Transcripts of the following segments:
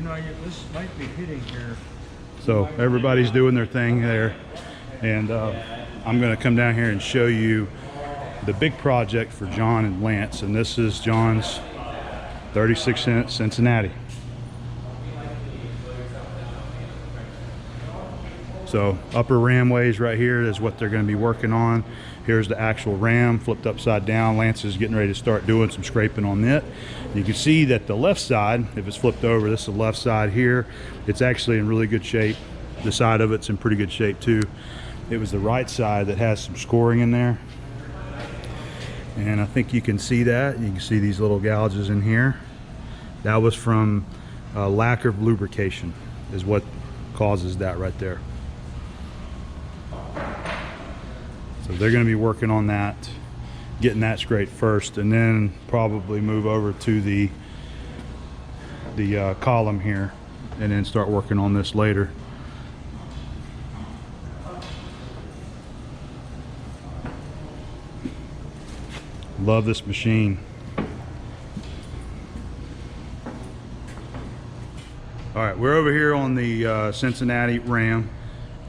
know, this might be hitting here. So everybody's doing their thing there, and I'm going to come down here and show you the big project for John and Lance, and this is John's 36-inch Cincinnati. So upper ramways right here is what they're going to be working on. Here's the actual ram flipped upside down. Lance is getting ready to start doing some scraping on it. You can see that the left side, if it's flipped over, this is the left side here. It's actually in really good shape. The side of it's in pretty good shape too. It was the right side that has some scoring in there. And I think you can see that. You can see these little gouges in here. That was from lack of lubrication is what causes that right there. So they're going to be working on that, getting that scraped first, and then probably move over to the column here and then start working on this later. Love this machine. All right, we're over here on the Cincinnati Ram,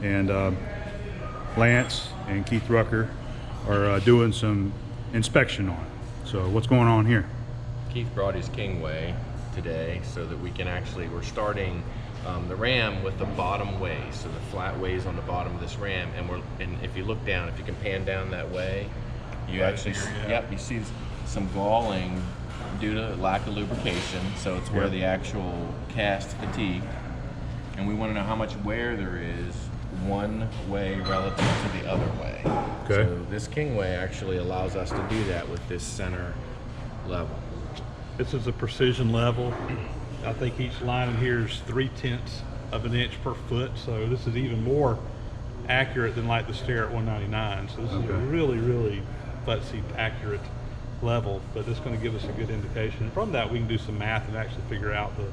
and Lance and Keith Rucker are doing some inspection on it. So what's going on here? Keith brought his Kingway today so that we can actually, we're starting the ram with the bottom way, so the flat ways on the bottom of this ram, and if you look down, if you can pan down that way, you right actually, here, yeah. yep, you see some galling due to lack of lubrication, so it's where the actual cast fatigued, and we want to know how much wear there is one way relative to the other way. Okay. So this Kingway actually allows us to do that with this center level. This is a precision level. I think each line in here is 0.3 of an inch per foot, so this is even more accurate than like the stair at 199. So this is a really, really futzy accurate level, but it's going to give us a good indication. And from that, we can do some math and actually figure out the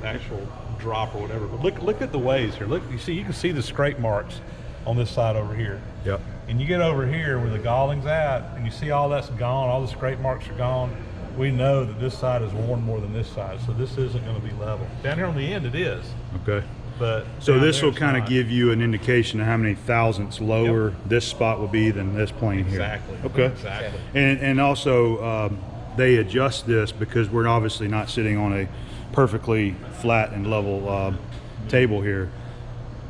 actual drop or whatever. But look at the ways here. Look, you can see the scrape marks on this side over here. Yep. And you get over here where the galling's at, and you see all that's gone, all the scrape marks are gone. We know that this side is worn more than this side, so this isn't going to be level. Down here on the end, it is. Okay. But so this will it's kind of not. give you an indication of how many thousandths lower this spot will be than this plane here. Exactly. Okay. Exactly. And also they adjust this because we're obviously not sitting on a perfectly flat and level table here.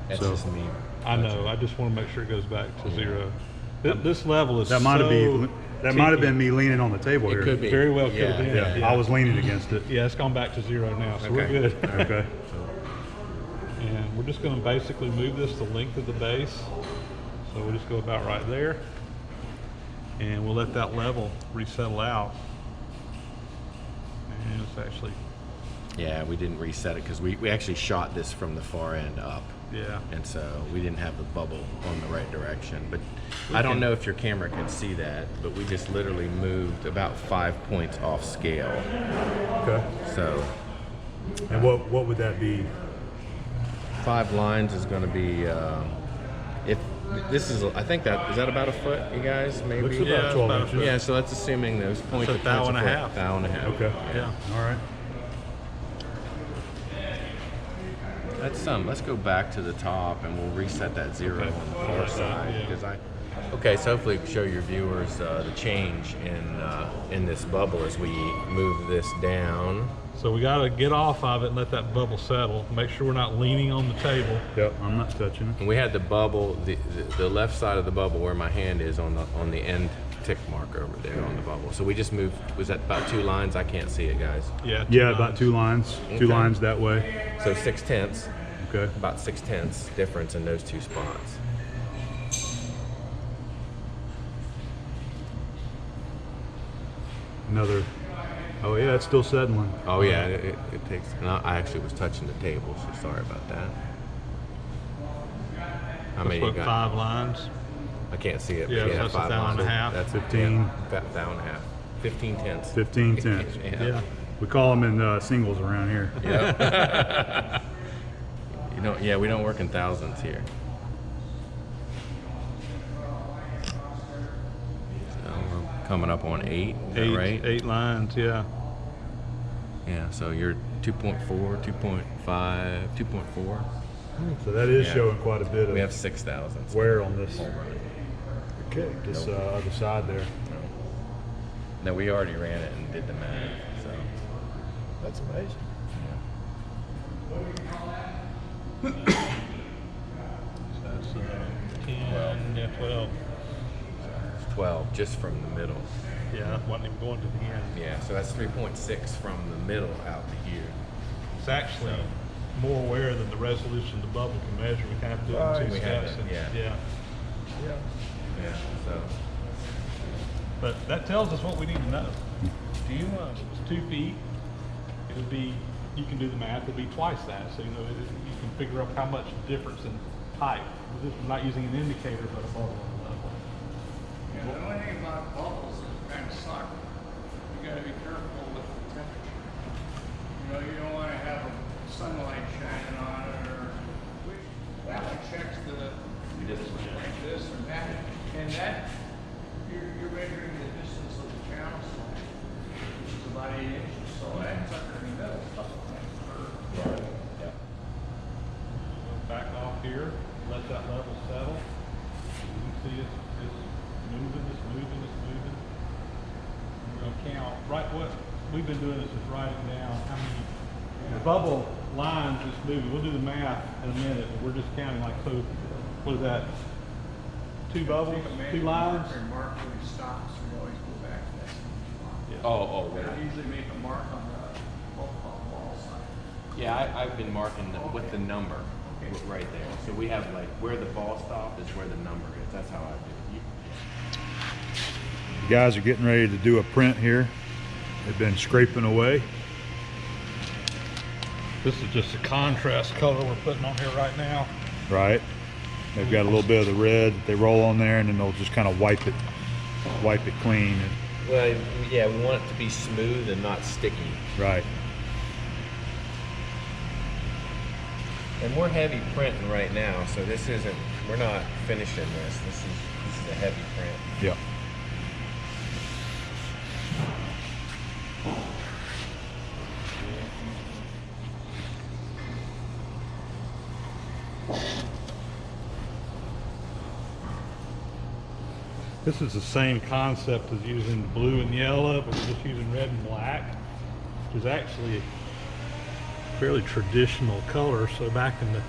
That's So- just me. I know. I just want to make sure it goes back to zero. This level is That might have been me leaning on the table here. It could be. Very well could have been. Yeah, I was leaning against it. Yeah, it's gone back to zero now, so we're Okay. good. Okay. And we're just going to basically move this the length of the base. So we'll just go about right there. And we'll let that level resettle out. And it's actually, Yeah, we didn't reset it because we actually shot this from the far end up. yeah. And so we didn't have the bubble on the right direction. But I don't know if your camera can see that, but we just literally moved about 5 points off scale. Okay. So And what would that be? 5 lines is going to be, if this is, I think is that about a foot, you guys, maybe? Looks about Yeah, it's 12 about a inches. foot. Yeah, so that's assuming those points. It's a thou and a half. Thou and a half. Okay. Yeah. All right. Let's go back to the top and we'll reset that zero on the far side because okay, so hopefully show your viewers the change in this bubble as we move this down. So we got to get off of it and let that bubble settle. Make sure we're not leaning on the table. Yep. I'm not touching it. And we had the bubble, the left side of the bubble where my hand is on the end tick mark over there on the bubble. So we just moved. Was that about 2 lines? I can't see it, guys. Yeah. Yeah, about 2 lines. Okay. 2 lines that way. So 6/10. Okay. About 6/10 difference in those 2 spots. Another. Oh yeah, it's still settling. Oh yeah, it takes. And I actually was touching the table, so sorry about that. How many you Put got? 5 lines. I can't see it. Yeah, but so that's a five thou and a lines. half. That's 15. Thou and a half. 15 tenths. 15 tenths. Yeah. We call them in singles around here. Yeah. Yeah, we don't work in thousandths here. So we're coming up on 8. Is that right? 8 lines. Yeah. Yeah. So you're 2.4, 2.5, 2.4. So that is Yeah. showing quite a bit of We have 6,000 wear on this. whole run. Okay, this other side there. No, we already ran it and did the math, so. That's amazing. That's 10, yeah, 12. It's 12 just from the middle. Yeah, I wasn't even going to the end. Yeah, so that's 3.6 from the middle out to here. It's actually more wear than the resolution the bubble can measure. We have to do it in two We have steps. it, and- yeah. yeah. Yeah, so. But that tells us what we need to know. Do you, it's 2 feet, it would be, you can do the math, it'd be twice that. So, you know, you can figure out how much difference in height. We're not using an indicator, but a bubble level. Yeah, the only thing about bubbles is kind of suck. You gotta be careful with the temperature. You know, you don't wanna have sunlight shining on it or, that one checks You just- like this or that. And that, you're measuring the distance of the channel side, which is about 8 inches. So that's under the middle. Yeah. Back off here, let that level settle. You can see it's moving, it's moving, it's moving. We're gonna count, right, what we've been doing is just writing down how many, the bubble lines is moving. We'll do the math in a minute, but we're just counting like, so, what is that? 2 bubbles, 2 lines? And mark when he stops, we always go back to that same spot. Yeah. Oh, I right. usually make a mark on the ball side. Yeah, I've been marking with the number right there. So we have like where the ball stop is where the number is. That's how I do it. The guys are getting ready to do a print here. They've been scraping away. This is just a contrast color we're putting on here right now. Right. They've got a little bit of the red that they roll on there, and then they'll just kind of wipe it clean. Well, yeah, we want it to be smooth and not sticky. Right. And we're heavy printing right now, so this isn't. We're not finishing this. This is a heavy print. Yep. This is the same concept as using blue and yellow, but we're just using red and black, which is actually a fairly traditional color. So back in the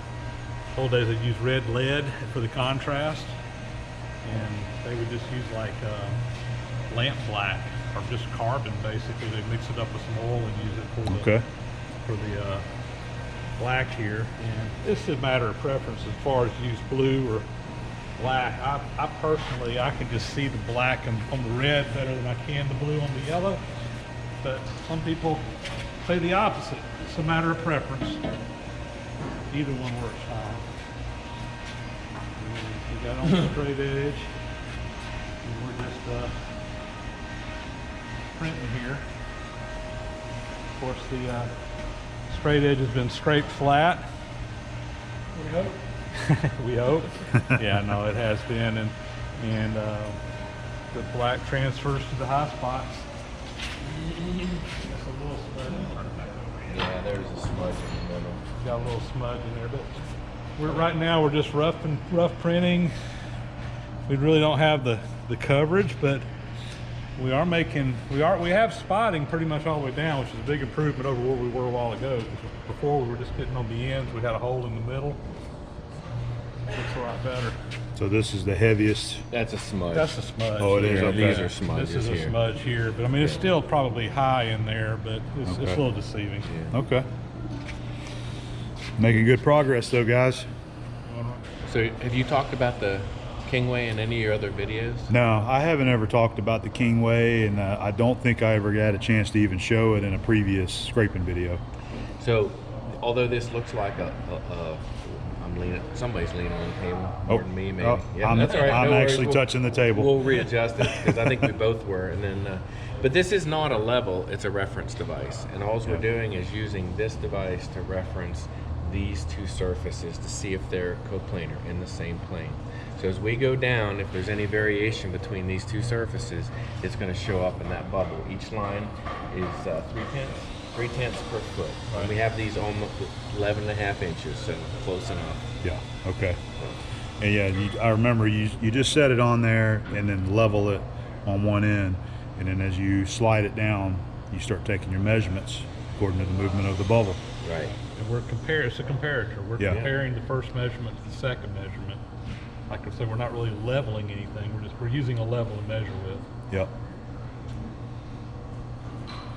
old days, they'd use red lead for the contrast, and they would just use like lamp black or just carbon. Basically, they mix it up with some oil and use it for the black here. And it's a matter of preference as far as use blue or black. I personally, I can just see the black on the red better than I can the blue on the yellow. But some people say the opposite. It's a matter of preference. Either one works fine. And we got on the straight edge. And we're just printing here. Of course, the straight edge has been scraped flat. We hope. We hope. Yeah, no, it has been, and the black transfers to the high spots. That's a little smudge. Yeah, there's a smudge in the middle. Got a little smudge in there, but right now we're just rough printing. We really don't have the coverage, but we have spotting pretty much all the way down, which is a big improvement over where we were a while ago. Before we were just getting on the ends. We had a hole in the middle. Looks a lot better. So this is the heaviest. That's a smudge. That's a smudge. Oh, it is. Yeah, Okay. these are smudges This is a here. smudge here, but I mean, it's still probably high in there, but it's a little deceiving. Yeah. Okay. Making good progress though, guys. So have you talked about the Kingway in any of your other videos? No, I haven't ever talked about the Kingway, and I don't think I ever got a chance to even show it in a previous scraping video. So, although this looks like I'm leaning, somebody's leaning on the table more than me, maybe. Yeah, I'm, that's all right. I'm No worries. actually touching the table. We'll readjust it because I think we both were, and then. But this is not a level; it's a reference device, and all we're doing is using this device to reference these two surfaces to see if they're coplanar in the same plane. So as we go down, if there's any variation between these two surfaces, it's going to show up in that bubble. Each line is 3/10 3/10 per foot. And we have these almost 11.5 inches, so close enough. Yeah, okay. And yeah, I remember you just set it on there and then level it on one end. And then as you slide it down, you start taking your measurements according to the movement of the bubble. Right. And we're it's a comparator. We're Yeah. comparing the first measurement to the second measurement. Like I said, we're not really leveling anything. We're using a level to measure with. Yep.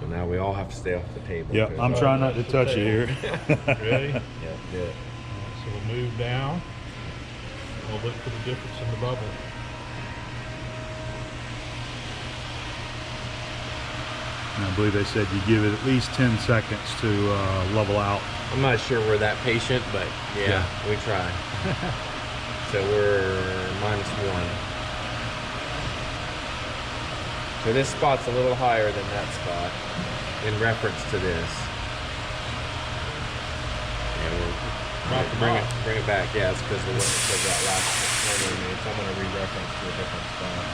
So now we all have to stay off the table. Yep. I'm trying not to touch it here. Ready? Yeah, good. So we'll move down. We'll look for the difference in the bubble. And I believe they said you give it at least 10 seconds to level out. I'm not sure we're that patient, but yeah. we try. So we're -1. So this spot's a little higher than that spot in reference to this. And we'll bring it back. Yeah, it's because that last one we made. So I'm going to re-reference to a different spot.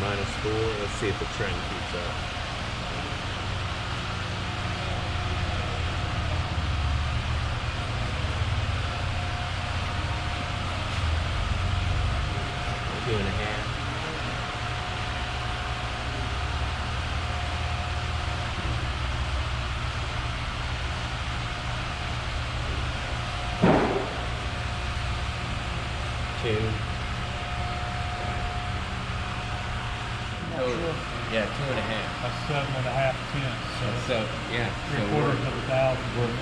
-4. Let's see if the trend keeps up. Two and a half. Two. Yeah, 2.5. That's 7.5 tenths. So yeah, so 3/4 of a thousand. we're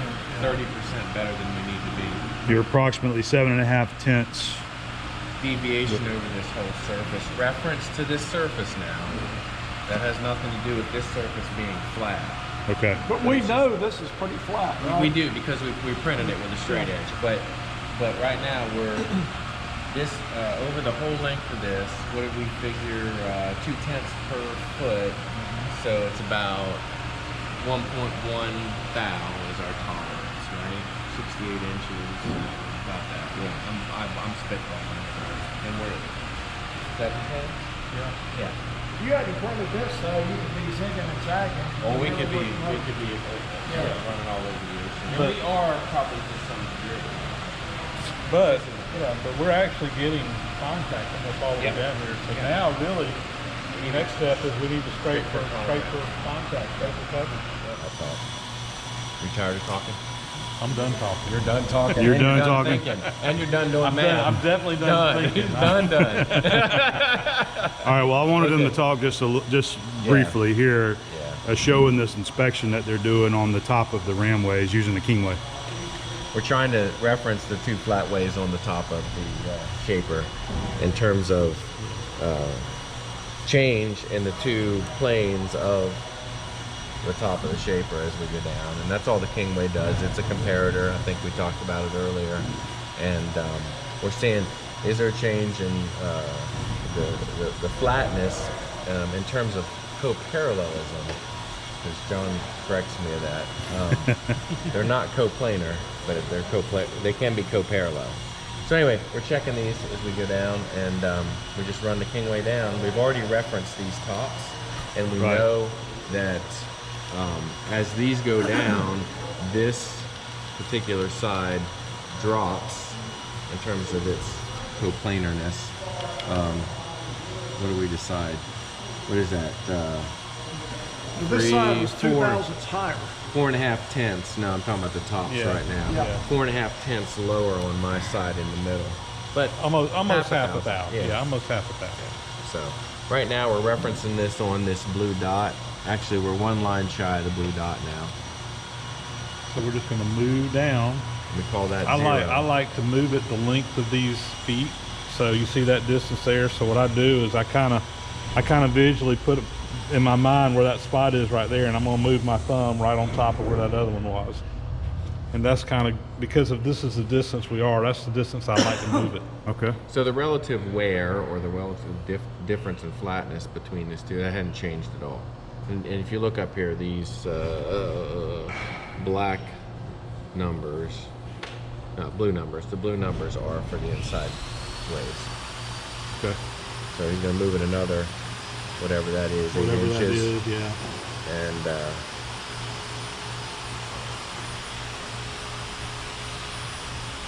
30% better than we need to be. You're approximately 7.5 tenths. Deviation over this whole surface. Reference to this surface now. That has nothing to do with this surface being flat. Okay. But we know this is pretty flat, right? We do because we printed it with a straight edge. But right now we're this over the whole length of this. What did we figure? 2/10 per foot. So it's about 1.1 thou is our tolerance, right? 68 inches. About that. Yeah, I'm spitballing. And we're 7/10. Yeah. Yeah. If you hadn't printed this, though, you could be zigging and zagging. Well, we could be running all over the ocean. And But- we are probably to some degree. But we're actually getting contact almost all the way Yeah. down here. So now, really, the next step is we need to scrape for contact, scrape for coverage. That's all. You tired of talking? I'm done talking. You're done talking. You're And done talking. thinking. And you're done doing I'm math. definitely done thinking. Done. All right. Well, I wanted them to talk just briefly here, Yeah. showing this inspection that they're doing on the top of the ramways using the Kingway. We're trying to reference the two flatways on the top of the shaper in terms of change in the two planes of the top of the shaper as we go down. And that's all the Kingway does. It's a comparator. I think we talked about it earlier. And we're seeing, is there a change in the flatness in terms of co-parallelism? Because John corrects me of that. They're not coplanar, but if they're they can be co-parallel. So anyway, we're checking these as we go down, and we just run the Kingway down. We've already referenced these tops, and we know that as these go down, this particular side drops in terms of its coplanarness. What do we decide? What is that? This side was 2 4 thousandths higher. 4.5 tenths. No, I'm talking about the tops right now. Yeah. 4.5 tenths lower on my side in the middle. But Almost half a thousand. thou. Yeah, almost half a thou. So right now we're referencing this on this blue dot. Actually, we're one line shy of the blue dot now. So we're just going to move down. We call that I zero. like to move it the length of these feet. So you see that distance there. So what I do is I kind of visually put it in my mind where that spot is right there, and I'm going to move my thumb right on top of where that other one was. And that's kind of because of this is the distance we are. That's the distance I like to move it. Okay. So the relative wear or the relative difference in flatness between these two, that hadn't changed at all. And if you look up here, these black numbers, blue numbers. The blue numbers are for the inside ways. Okay. So he's gonna move it another, whatever that is, 8 Whatever that inches. is, yeah. And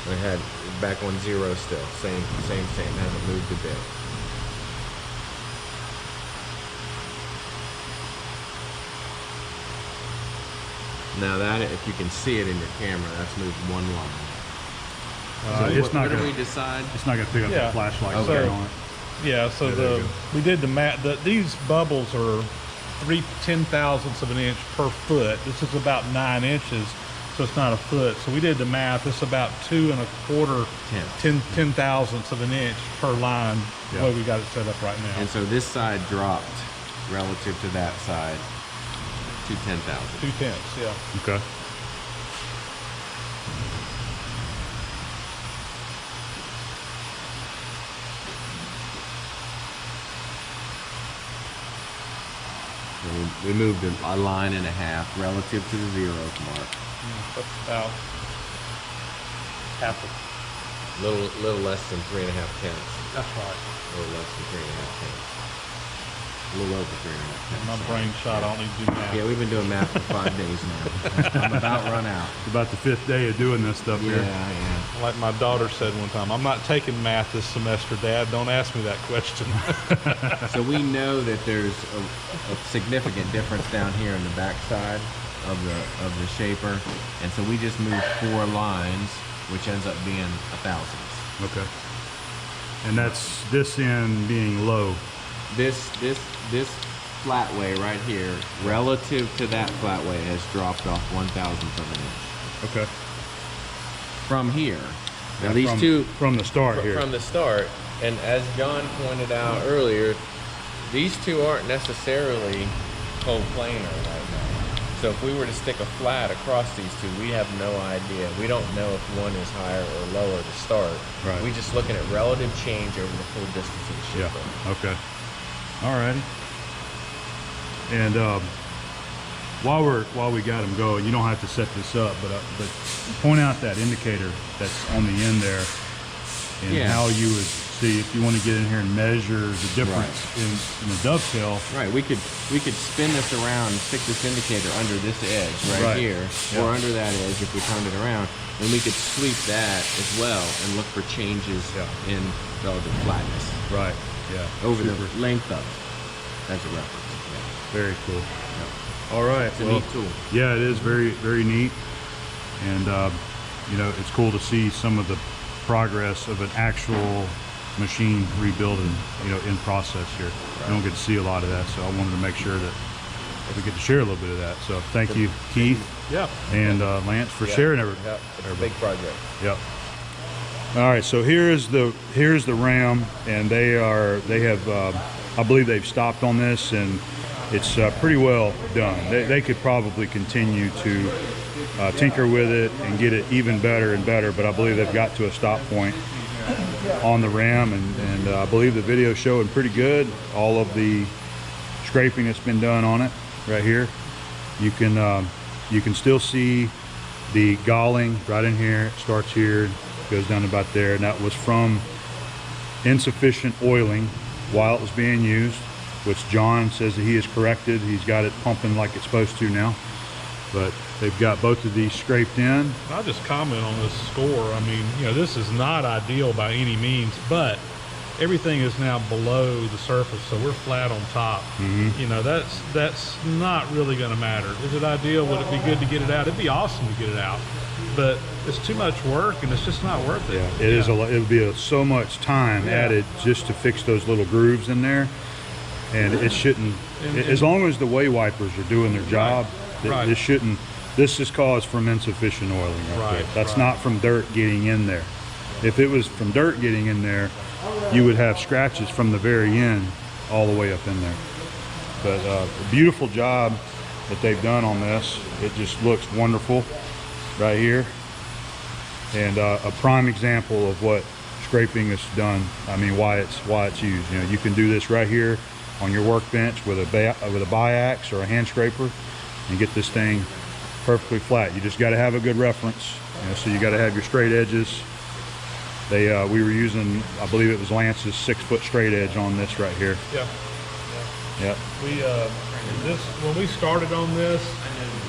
I had back on 0 still, same, haven't moved a bit. Now that, if you can see it in your camera, that's moved 1 line. So It's not what did gonna, we decide? it's not gonna pick up Yeah. the flashlight Okay. on it. Yeah, so Yeah, there you we did the math. These bubbles are 3/10,000ths of an inch per foot. This is about 9 inches, so it's not a foot. So we did the math. It's about 2 1/4 10/10,000ths of an inch per line. Yeah. The way we got it set up right now. And so this side dropped relative to that side to 10,000. 2/10, yeah. Okay. And we moved a line and a half relative to the 0 mark. That's about half of. Little less than 3.5 tenths. That's right. A little less than 3.5 tenths. A little over 3.5 tenths. My brain shot. I don't need to do math. Yeah, we've been doing math for 5 days now. I'm about run out. It's about the 5th day of doing this stuff Yeah, here. yeah. Like my daughter said one time, I'm not taking math this semester, Dad. Don't ask me that question. So we know that there's a significant difference down here in the backside of the shaper, and so we just moved 4 lines, which ends up being 1,000ths. Okay. And that's this end being low. This flatway right here, relative to that flatway, has dropped off 1,000th of an inch Okay. from here. Now these from, two from the start here. from the start, and as John pointed out earlier, these two aren't necessarily coplanar right now. So if we were to stick a flat across these two, we have no idea. We don't know if one is higher or lower to start. Right. We're just looking at relative change over the full distance of the Yeah. shaper. Okay. Alrighty. And while we got them going, you don't have to set this up, but point out that indicator that's on the end there, and Yeah. how you would see if you want to get in here and measure the difference in the dovetail. Right, we could spin this around and stick this indicator under this edge right, Right. here, Yeah. or under that edge if we turned it around, and we could sweep that as well and look for changes Yeah. in relative flatness Right. Yeah. over Super. the length of it as a reference. Very cool. All right. It's a neat tool. Yeah, it is very, very neat. And, you know, it's cool to see some of the progress of an actual machine rebuilding, you know, in process here. You don't get to see a lot of that, so I wanted to make sure that we get to share a little bit of that. So thank you, Keith Yeah. and Lance, for sharing everything. Yeah, it's a big project. Yep. All right, so here's the ram, and they have I believe they've stopped on this, and it's pretty well done. They could probably continue to tinker with it and get it even better and better, but I believe they've got to a stop point on the ram, and I believe the video is showing pretty good. All of the scraping that's been done on it right here. You can still see the galling right in here. It starts here, goes down about there, and that was from insufficient oiling while it was being used, which John says that he has corrected. He's got it pumping like it's supposed to now. But they've got both of these scraped in. I'll just comment on this score. I mean, you know, this is not ideal by any means, but everything is now below the surface, so we're flat on top. You know, that's not really going to matter. Is it ideal? Would it be good to get it out? It'd be awesome to get it out, but it's too much work, and it's just not worth it. It is a lot. It would be so much time added just to fix those little grooves in there, and it shouldn't. As long as the way wipers are doing their job, Right. this shouldn't. This is caused from insufficient oiling. Right, there. That's right. not from dirt getting in there. If it was from dirt getting in there, you would have scratches from the very end all the way up in there. But a beautiful job that they've done on this. It just looks wonderful right here, and a prime example of what scraping is done. I mean, why it's used. You know, you can do this right here on your workbench with a biax or a hand scraper, and get this thing perfectly flat. You just got to have a good reference. You know, so you got to have your straight edges. We were using, I believe it was Lance's 6-foot straight edge on this right here. Yeah. Yep. When we started on this,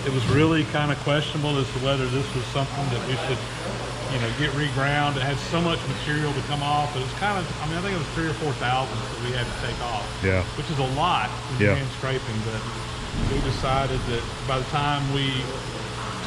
it was really kind of questionable as to whether this was something that we should, get reground. It had so much material to come off. It was kind of, I think it was 3,000 or 4,000 that we had to take off. Yeah. Which is a lot when you're hand scraping, but we decided that by the time we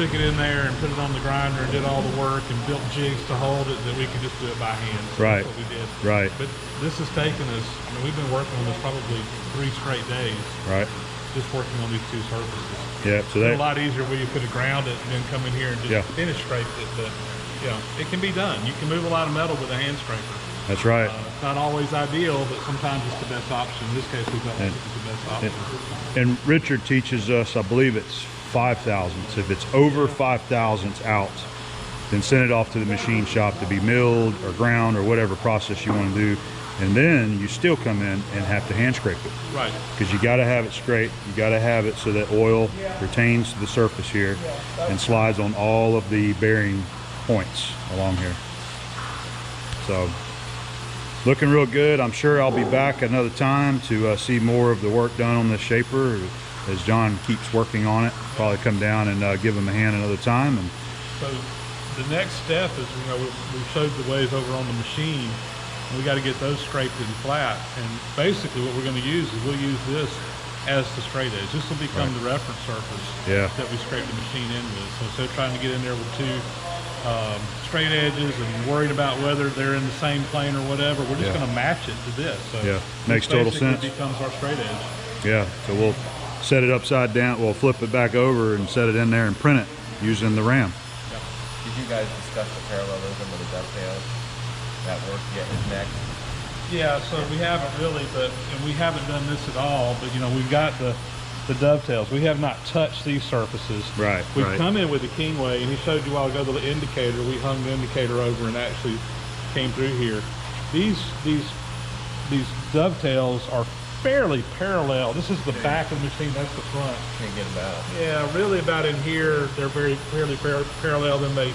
took it in there and put it on the grinder and did all the work and built jigs to hold it, that we could just do it by hand. So right. That's what we did. Right. But this has taken us, we've been working on this probably 3 straight days. Right. Just working on these 2 surfaces. Yeah. So it's a lot easier where you could have ground it and then come in here and just finish scrape it. But it can be done. You can move a lot of metal with a hand scraper. That's right. It's not always ideal, but sometimes it's the best option. In this case, we felt like it's the best option. And Richard teaches us, I believe it's 5 thousandths. If it's over 5 thousandths out, then send it off to the machine shop to be milled or ground or whatever process you want to do. And then you still come in and have to hand scrape it. Right. Because you got to have it straight. You got to have it so that oil retains the surface here and slides on all of the bearing points along here. So looking real good. I'm sure I'll be back another time to see more of the work done on this shaper as John keeps working on it. Probably come down and give him a hand another time. And so the next step is, we showed the ways over on the machine. We got to get those scraped and flat. And basically what we're going to use is we'll use this as the straight edge. This will become the reference surface that we scrape the machine in with. So instead of trying to get in there with 2 straight edges and worried about whether they're in the same plane or whatever, we're just going to match it to this. So makes total sense. Becomes our straight edge. Yeah, so we'll set it upside down, we'll flip it back over and set it in there and print it using the ram. Yep. Did you guys discuss the parallelism of the dovetails? That work yet is next? Yeah, so we haven't really, and we haven't done this at all, but we've got the dovetails. We have not touched these surfaces. Right. We've come in with the Kingway, and he showed you a while ago the indicator. We hung the indicator over and actually came through here. These dovetails are fairly parallel. This is the back of the machine, that's the front. Can't get them out. Yeah, really about in here, they're fairly parallel, then they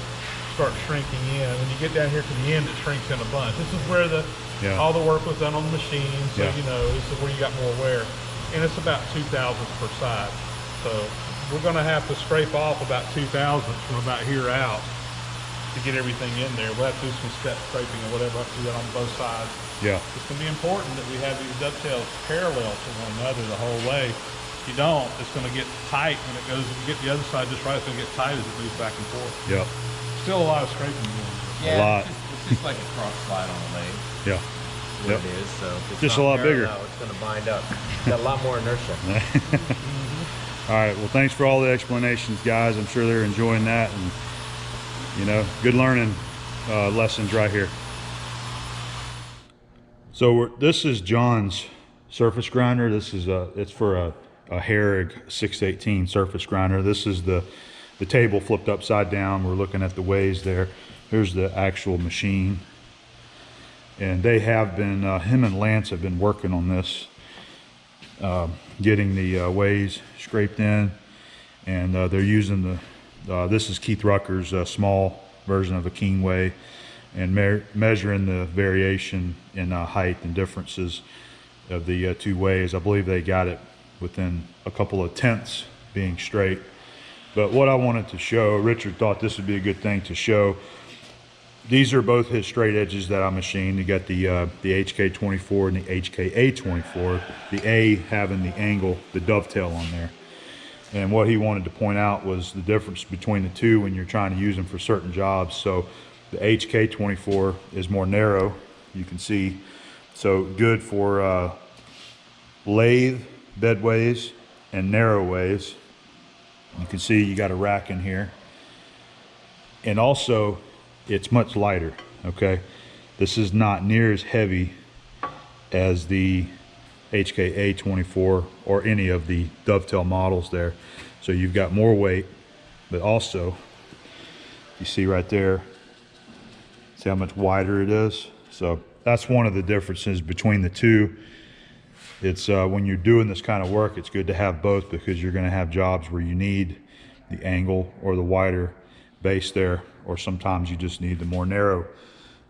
start shrinking in. When you get down here to the end, it shrinks in a bunch. This is where all the work was done on the machine, so this is where you got more wear. And it's about 2 thousandths per side. So we're gonna have to scrape off about 2 thousandths from about here out to get everything in there. We'll have to do some step scraping or whatever. I'll have to do that on both sides. Yeah. It's gonna be important that we have these dovetails parallel to one another the whole way. If you don't, it's gonna get tight when it goes, if you get the other side just right, it's gonna get tight as it moves back and forth. Yep. Still a lot of scraping going on. Yeah, A lot. It's just like a cross slide on the lathe. Yeah. What it is. So if it's Just a not lot bigger. parallel, it's going to bind up. It's got a lot more inertia. All right, well, thanks for all the explanations, guys. I'm sure they're enjoying that, and good learning lessons right here. So this is John's surface grinder. This is it's for a Herrig 618 surface grinder. This is the table flipped upside down. We're looking at the ways there. Here's the actual machine. And they have been, him and Lance have been working on this, getting the ways scraped in, and they're using this is Keith Rucker's small version of a Kingway, and measuring the variation in height and differences of the 2 ways. I believe they got it within a couple of tenths being straight. But what I wanted to show, Richard thought this would be a good thing to show. These are both his straight edges that I machined. You got the HK24 and the HKA24. The A having the angle, the dovetail on there. And what he wanted to point out was the difference between the 2 when you're trying to use them for certain jobs. So the HK24 is more narrow, you can see. So good for lathe bedways and narrow ways. You can see you got a rack in here. And also, it's much lighter, okay? This is not near as heavy as the HKA24 or any of the dovetail models there. So you've got more weight, but also, you see right there, see how much wider it is? So that's one of the differences between the 2. It's when you're doing this kind of work, it's good to have both, because you're gonna have jobs where you need the angle or the wider base there, or sometimes you just need the more narrow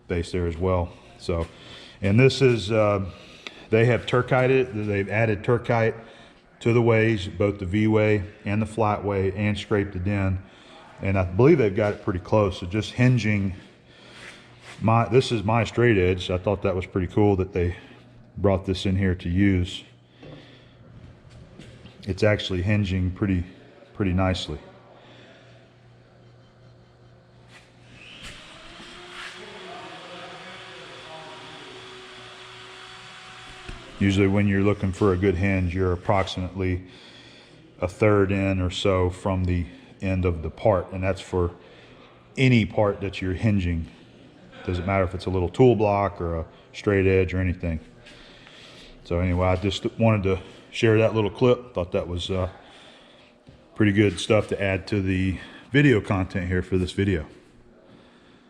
base there as well. So, and this is, they have turkited, they've added turkite to the ways, both the V-way and the flat way, and scraped it in. And I believe they've got it pretty close. So just hinging, this is my straight edge. So I thought that was pretty cool that they brought this in here to use. It's actually hinging pretty nicely. Usually when you're looking for a good hinge, you're approximately a third in or so from the end of the part, and that's for any part that you're hinging. Doesn't matter if it's a little tool block or a straight edge or anything. So anyway, I just wanted to share that little clip. Thought that was pretty good stuff to add to the video content here for this video.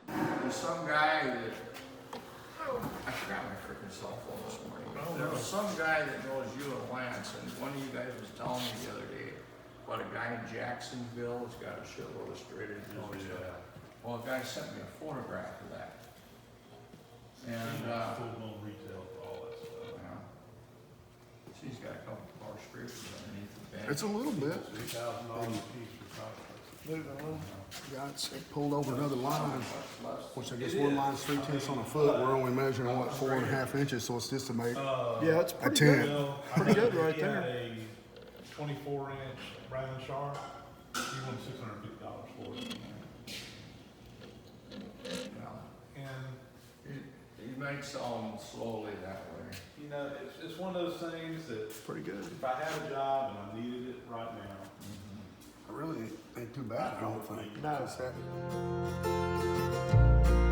There's some guy that, I forgot my freaking cell phone this morning. There was some guy that knows you and Lance, and one of you guys was telling me the other day about a guy in Jacksonville that's got a shitload of straight edges. Oh, yeah. Well, a guy sent me a photograph of that. And, Full-blown retail for all that stuff. yeah. She's got a couple power scrapers underneath the bed. It's a little bit. $3,000 a piece for copper. Yeah, it pulled over another line, which I guess one line's 3/10 on a foot. We're only measuring, what, 4.5 inches, so it's just to make Yeah, it's a pretty 10. good. Well, Pretty good right he had there. a 24-inch Brown Sharp. He wanted $650 for it. Yeah. And He might sell them slowly that way. you know, it's one of those things that Pretty good. if I had a job and I needed it right now, I really ain't too bad, I don't think. No. Just have it.